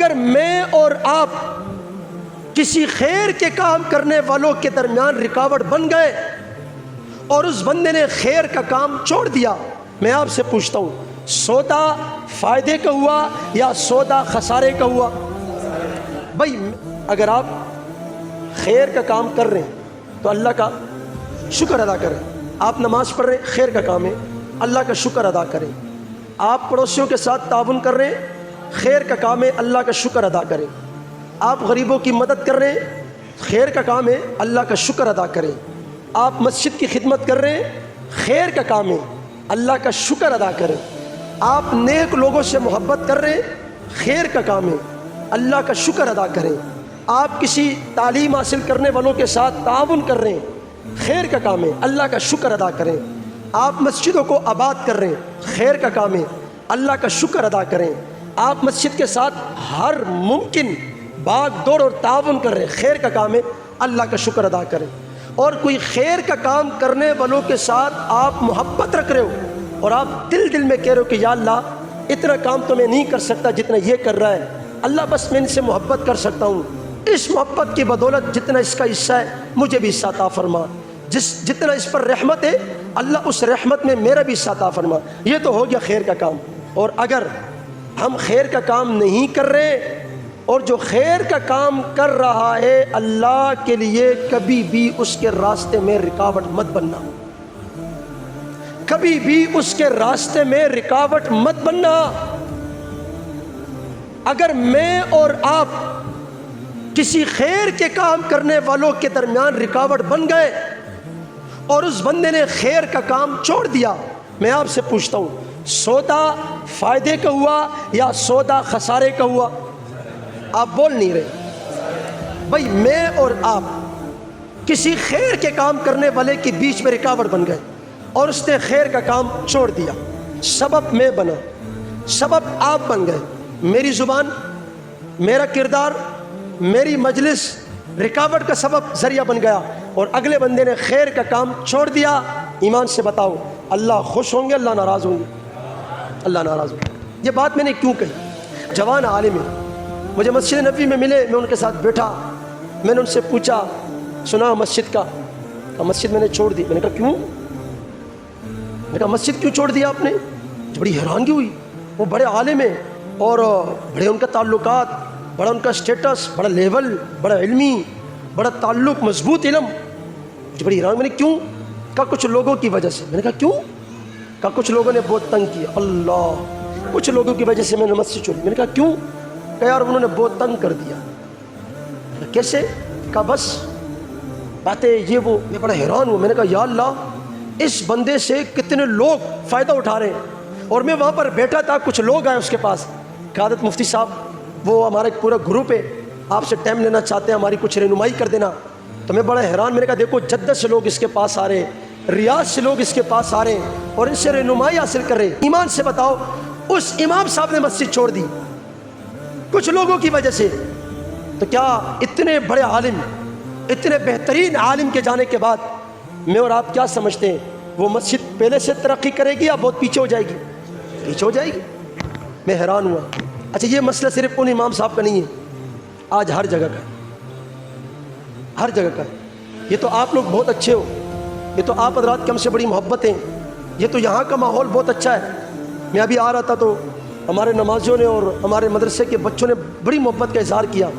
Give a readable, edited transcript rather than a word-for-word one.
اگر میں اور آپ کسی خیر کے کام کرنے والوں کے درمیان رکاوٹ بن گئے اور اس بندے نے خیر کا کام چھوڑ دیا، میں آپ سے پوچھتا ہوں سودا فائدے کا ہوا یا سودا خسارے کا ہوا؟ بھائی اگر آپ خیر کا کام کر رہے ہیں تو اللہ کا شکر ادا کریں. آپ نماز پڑھ رہے ہیں، خیر کا کام ہے، اللہ کا شکر ادا کریں. آپ پڑوسیوں کے ساتھ تعاون کر رہے ہیں، خیر کا کام ہے، اللہ کا شکر ادا کریں. آپ غریبوں کی مدد کر رہے ہیں، خیر کا کام ہے، اللہ کا شکر ادا کریں. آپ مسجد کی خدمت کر رہے ہیں، خیر کا کام ہے، اللہ کا شکر ادا کریں. آپ نیک لوگوں سے محبت کر رہے ہیں، خیر کا کام ہے، اللہ کا شکر ادا کریں. آپ کسی تعلیم حاصل کرنے والوں کے ساتھ تعاون کر رہے ہیں، خیر کا کام ہے، اللہ کا شکر ادا کریں. آپ مسجدوں کو آباد کر رہے ہیں، خیر کا کام ہے، اللہ کا شکر ادا کریں. آپ مسجد کے ساتھ ہر ممکن بھاگ دوڑ اور تعاون کر رہے ہیں، خیر کا کام ہے، اللہ کا شکر ادا کریں. اور کوئی خیر کا کام کرنے والوں کے ساتھ آپ محبت رکھ رہے ہو اور آپ دل میں کہہ رہے ہو کہ یا اللہ اتنا کام تو میں نہیں کر سکتا جتنا یہ کر رہا ہے، اللہ بس میں ان سے محبت کر سکتا ہوں، اس محبت کی بدولت جتنا اس کا حصہ ہے مجھے بھی حصہ عطا فرما، جتنا اس پر رحمت ہے اللہ اس رحمت میں میرا بھی حصہ عطا فرما. یہ تو ہو گیا خیر کا کام. اور اگر ہم خیر کا کام نہیں کر رہے اور جو خیر کا کام کر رہا ہے اللہ کے لیے کبھی بھی اس کے راستے میں رکاوٹ مت بننا، کبھی بھی اس کے راستے میں رکاوٹ مت بننا. اگر میں اور آپ کسی خیر کے کام کرنے والوں کے درمیان رکاوٹ بن گئے اور اس بندے نے خیر کا کام چھوڑ دیا، میں آپ سے پوچھتا ہوں سودا فائدے کا ہوا یا سودا خسارے کا ہوا؟ آپ بول نہیں رہے. بھائی میں اور آپ کسی خیر کے کام کرنے والے کے بیچ میں رکاوٹ بن گئے اور اس نے خیر کا کام چھوڑ دیا، سبب میں بنا، سبب آپ بن گئے، میری زبان، میرا کردار، میری مجلس رکاوٹ کا سبب ذریعہ بن گیا اور اگلے بندے نے خیر کا کام چھوڑ دیا. ایمان سے بتاؤ اللہ خوش ہوں گے اللہ ناراض ہوں گے؟ اللہ ناراض ہوں گے. یہ بات میں نے کیوں کہی؟ جوان عالم ہے مجھے مسجد نبوی میں ملے، میں ان کے ساتھ بیٹھا، میں نے ان سے پوچھا سنا مسجد کا؟ مسجد میں نے چھوڑ دی. میں نے کہا کیوں؟ میں نے کہا مسجد کیوں چھوڑ دیا آپ نے؟ بڑی حیرانگی ہوئی. وہ بڑے عالم ہیں اور بڑے ان کا تعلقات، بڑا ان کا اسٹیٹس، بڑا لیول، بڑا علمی، بڑا تعلق، مضبوط علم. مجھے بڑی حیران. میں نے کیوں؟ کہا کچھ لوگوں کی وجہ سے. میں نے کہا کیوں؟ کہا کچھ لوگوں نے بہت تنگ کیا. اللہ، کچھ لوگوں کی وجہ سے میں نے مسجد چھوڑی. میں نے کہا کیوں؟ کہ یار انہوں نے بہت تنگ کر دیا. کیسے؟ کہا بس باتیں یہ وہ. میں بڑا حیران ہوں. میں نے کہا یا اللہ اس بندے سے کتنے لوگ فائدہ اٹھا رہے ہیں. اور میں وہاں پر بیٹھا تھا، کچھ لوگ آئے اس کے پاس، قیادت مفتی صاحب وہ ہمارا ایک پورا گروپ ہے، آپ سے ٹائم لینا چاہتے ہیں، ہماری کچھ رہنمائی کر دینا. تو میں بڑا حیران. میں نے کہا دیکھو جدت سے لوگ اس کے پاس آ رہے ہیں، ریاض سے لوگ اس کے پاس آ رہے ہیں اور ان سے رہنمائی حاصل کر رہے ہیں. ایمان سے بتاؤ اس امام صاحب نے مسجد چھوڑ دی کچھ لوگوں کی وجہ سے. تو کیا اتنے بڑے عالم، اتنے بہترین عالم کے جانے کے بعد میں اور آپ کیا سمجھتے ہیں وہ مسجد پہلے سے ترقی کرے گی یا بہت پیچھے ہو جائے گی؟ پیچھے ہو جائے گی. میں حیران ہوا. اچھا یہ مسئلہ صرف ان امام صاحب کا نہیں ہے، آج ہر جگہ کا، ہر جگہ کا. یہ تو آپ لوگ بہت اچھے ہو، یہ تو آپ حضرات کی ہم سے بڑی محبت ہیں، یہ تو یہاں کا ماحول بہت اچھا ہے. میں ابھی آ رہا تھا تو ہمارے نمازیوں نے اور ہمارے مدرسے کے بچوں نے بڑی محبت کا اظہار کیا.